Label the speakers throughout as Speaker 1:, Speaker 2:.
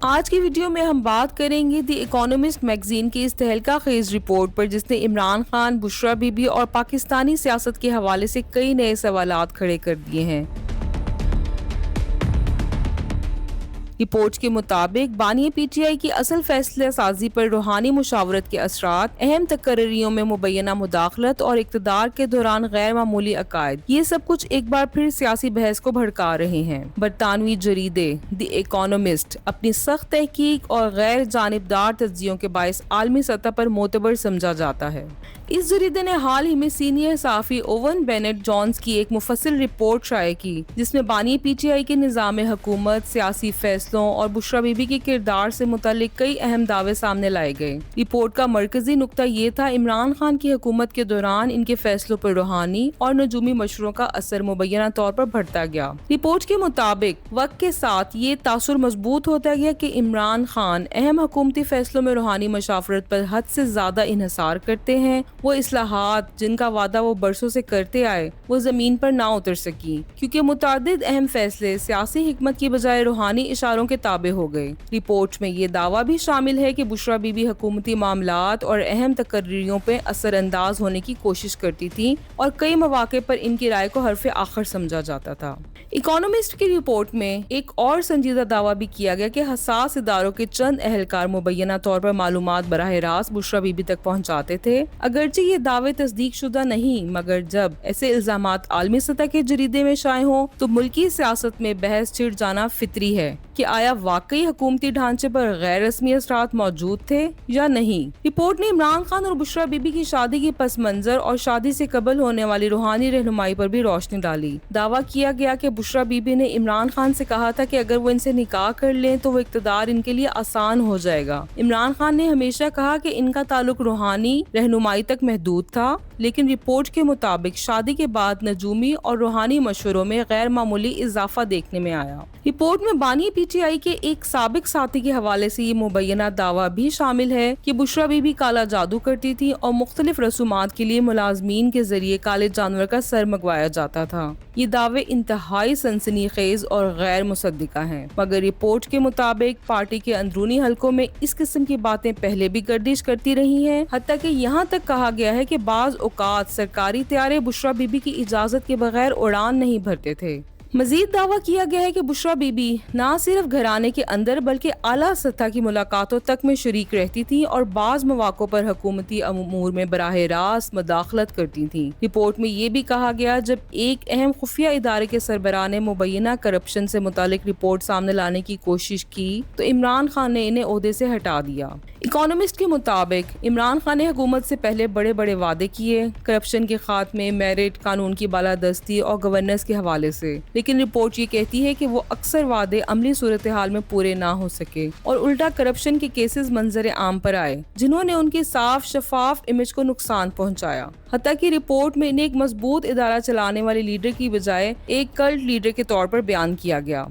Speaker 1: آج کی ویڈیو میں ہم بات کریں گے دی اکانومسٹ میگزین کی اس تہلکہ خیز رپورٹ پر، جس نے عمران خان، بشرا بی بی اور پاکستانی سیاست کے حوالے سے کئی نئے سوالات کھڑے کر دیے ہیں۔ رپورٹ کے مطابق بانی پی ٹی آئی کی اصل فیصلہ سازی پر روحانی مشاورت کے اثرات، اہم تقرریوں میں مبینہ مداخلت اور اقتدار کے دوران غیر معمولی عقائد، یہ سب کچھ ایک بار پھر سیاسی بحث کو بھڑکا رہے ہیں۔ برطانوی جریدے دی اکانومسٹ اپنی سخت تحقیق اور غیر جانبدار تجزیوں کے باعث عالمی سطح پر معتبر سمجھا جاتا ہے۔ اس جریدے نے حال ہی میں سینئر صحافی اوون بینٹ جونز کی ایک مفصل رپورٹ شائع کی، جس میں بانی پی ٹی آئی کے نظام حکومت، سیاسی فیصلوں اور بشرا بی بی کے کردار سے متعلق کئی اہم دعوے سامنے لائے گئے۔ رپورٹ کا مرکزی نقطہ یہ تھا عمران خان کی حکومت کے دوران ان کے فیصلوں پر روحانی اور نجومی مشوروں کا اثر مبینہ طور پر بڑھتا گیا۔ رپورٹ کے مطابق وقت کے ساتھ یہ تاثر مضبوط ہوتا گیا کہ عمران خان اہم حکومتی فیصلوں میں روحانی مشاورت پر حد سے زیادہ انحصار کرتے ہیں۔ وہ اصلاحات جن کا وعدہ وہ برسوں سے کرتے آئے، وہ زمین پر نہ اتر سکی، کیونکہ متعدد اہم فیصلے سیاسی حکمت کی بجائے روحانی اشاروں کے تابع ہو گئے۔ رپورٹ میں یہ دعویٰ بھی شامل ہے کہ بشرا بی بی حکومتی معاملات اور اہم تقرریوں پہ اثر انداز ہونے کی کوشش کرتی تھی اور کئی مواقع پر ان کی رائے کو حرف آخر سمجھا جاتا تھا۔ اکانومسٹ کی رپورٹ میں ایک اور سنجیدہ دعویٰ بھی کیا گیا کہ حساس اداروں کے چند اہلکار مبینہ طور پر معلومات براہ راست بشرا بی بی تک پہنچاتے تھے۔ اگرچہ یہ دعوے تصدیق شدہ نہیں، مگر جب ایسے الزامات عالمی سطح کے جریدے میں شائع ہوں تو ملکی سیاست میں بحث چھڑ جانا فطری ہے کہ آیا واقعی حکومتی ڈھانچے پر غیر رسمی اثرات موجود تھے یا نہیں۔ رپورٹ نے عمران خان اور بشرا بی بی کی شادی کے پس منظر اور شادی سے قبل ہونے والی روحانی رہنمائی پر بھی روشنی ڈالی۔ دعویٰ کیا گیا کہ بشرا بی بی نے عمران خان سے کہا تھا کہ اگر وہ ان سے نکاح کر لیں تو وہ اقتدار ان کے لیے آسان ہو جائے گا۔ عمران خان نے ہمیشہ کہا کہ ان کا تعلق روحانی رہنمائی تک محدود تھا، لیکن رپورٹ کے مطابق شادی کے بعد نجومی اور روحانی مشوروں میں غیر معمولی اضافہ دیکھنے میں آیا۔ رپورٹ میں بانی پی ٹی آئی کے ایک سابق ساتھی کے حوالے سے یہ مبینہ دعویٰ بھی شامل ہے کہ بشرا بی بی کالا جادو کرتی تھی اور مختلف رسومات کے لیے ملازمین کے ذریعے کالے جانور کا سر منگوایا جاتا تھا۔ یہ دعوے انتہائی سنسنی خیز اور غیر مصدقہ ہیں، مگر رپورٹ کے مطابق پارٹی کے اندرونی حلقوں میں اس قسم کی باتیں پہلے بھی گردش کرتی رہی ہیں، حتیٰ کہ یہاں تک کہا گیا ہے کہ بعض اوقات سرکاری طیارے بشرا بی بی کی اجازت کے بغیر اڑان نہیں بھرتے تھے۔ مزید دعویٰ کیا گیا ہے کہ بشرا بی بی نہ صرف گھرانے کے اندر بلکہ اعلیٰ سطح کی ملاقاتوں تک میں شریک رہتی تھی اور بعض مواقع پر حکومتی امور میں براہ راست مداخلت کرتی تھیں۔ رپورٹ میں یہ بھی کہا گیا جب ایک اہم خفیہ ادارے کے سربراہ نے مبینہ کرپشن سے متعلق رپورٹ سامنے لانے کی کوشش کی تو عمران خان نے انہیں عہدے سے ہٹا دیا۔ اکانومسٹ کے مطابق عمران خان نے حکومت سے پہلے بڑے بڑے وعدے کیے، کرپشن کے خاتمے، میرٹ، قانون کی بالادستی اور گورننس کے حوالے سے، لیکن رپورٹ یہ کہتی ہے کہ وہ اکثر وعدے عملی صورتحال میں پورے نہ ہو سکے اور الٹا کرپشن کے کیسز منظر عام پر آئے، جنہوں نے ان کی صاف شفاف امیج کو نقصان پہنچایا۔ حتیٰ کہ رپورٹ میں انہیں ایک مضبوط ادارہ چلانے والے لیڈر کی بجائے ایک کلٹ لیڈر کے طور پر بیان کیا گیا۔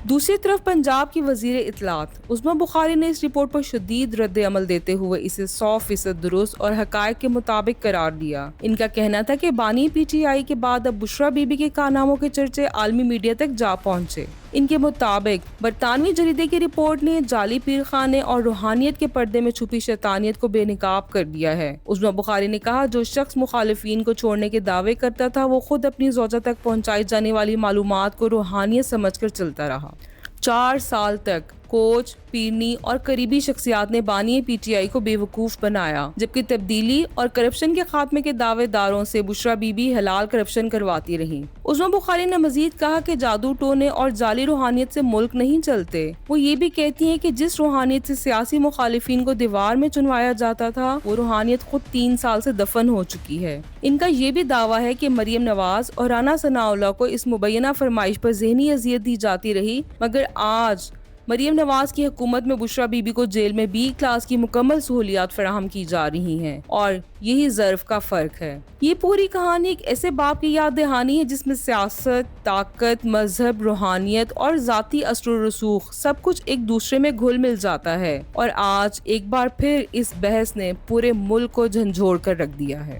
Speaker 1: دوسری طرف پنجاب کی وزیر اطلاعات عظمیٰ بخاری نے اس رپورٹ پر شدید رد عمل دیتے ہوئے اسے 100% درست اور حقائق کے مطابق قرار دیا۔ ان کا کہنا تھا کہ بانی پی ٹی آئی کے بعد اب بشرا بی بی کے کارناموں کے چرچے عالمی میڈیا تک جا پہنچے۔ ان کے مطابق برطانوی جریدے کی رپورٹ نے جعلی پیرخانے اور روحانیت کے پردے میں چھپی شیطانیت کو بے نقاب کر دیا ہے۔ عظمیٰ بخاری نے کہا جو شخص مخالفین کو چھوڑنے کے دعوے کرتا تھا وہ خود اپنی زوجہ تک پہنچائی جانے والی معلومات کو روحانیت سمجھ کر چلتا رہا۔ 4 سال تک کوچ، پیرنی اور قریبی شخصیات نے بانی پی ٹی آئی کو بے وقوف بنایا، جبکہ تبدیلی اور کرپشن کے خاتمے کے دعوے داروں سے بشرا بی بی حلال کرپشن کرواتی رہی۔ عظمیٰ بخاری نے مزید کہا کہ جادو ٹونے اور جعلی روحانیت سے ملک نہیں چلتے۔ وہ یہ بھی کہتی ہیں کہ جس روحانیت سے سیاسی مخالفین کو دیوار میں چنوایا جاتا تھا وہ روحانیت خود 3 سال سے دفن ہو چکی ہے۔ ان کا یہ بھی دعویٰ ہے کہ مریم نواز اور رانا ثناءاللہ کو اس مبینہ فرمائش پر ذہنی اذیت دی جاتی رہی، مگر آج مریم نواز کی حکومت میں بشرا بی بی کو جیل میں B کلاس کی مکمل سہولیات فراہم کی جا رہی ہیں اور یہی ظرف کا فرق ہے۔ یہ پوری کہانی ایک ایسے باپ کی یاد دہانی ہے جس میں سیاست، طاقت، مذہب، روحانیت اور ذاتی اثر و رسوخ سب کچھ ایک دوسرے میں گھل مل جاتا ہے، اور آج ایک بار پھر اس بحث نے پورے ملک کو جھنجھوڑ کر رکھ دیا ہے۔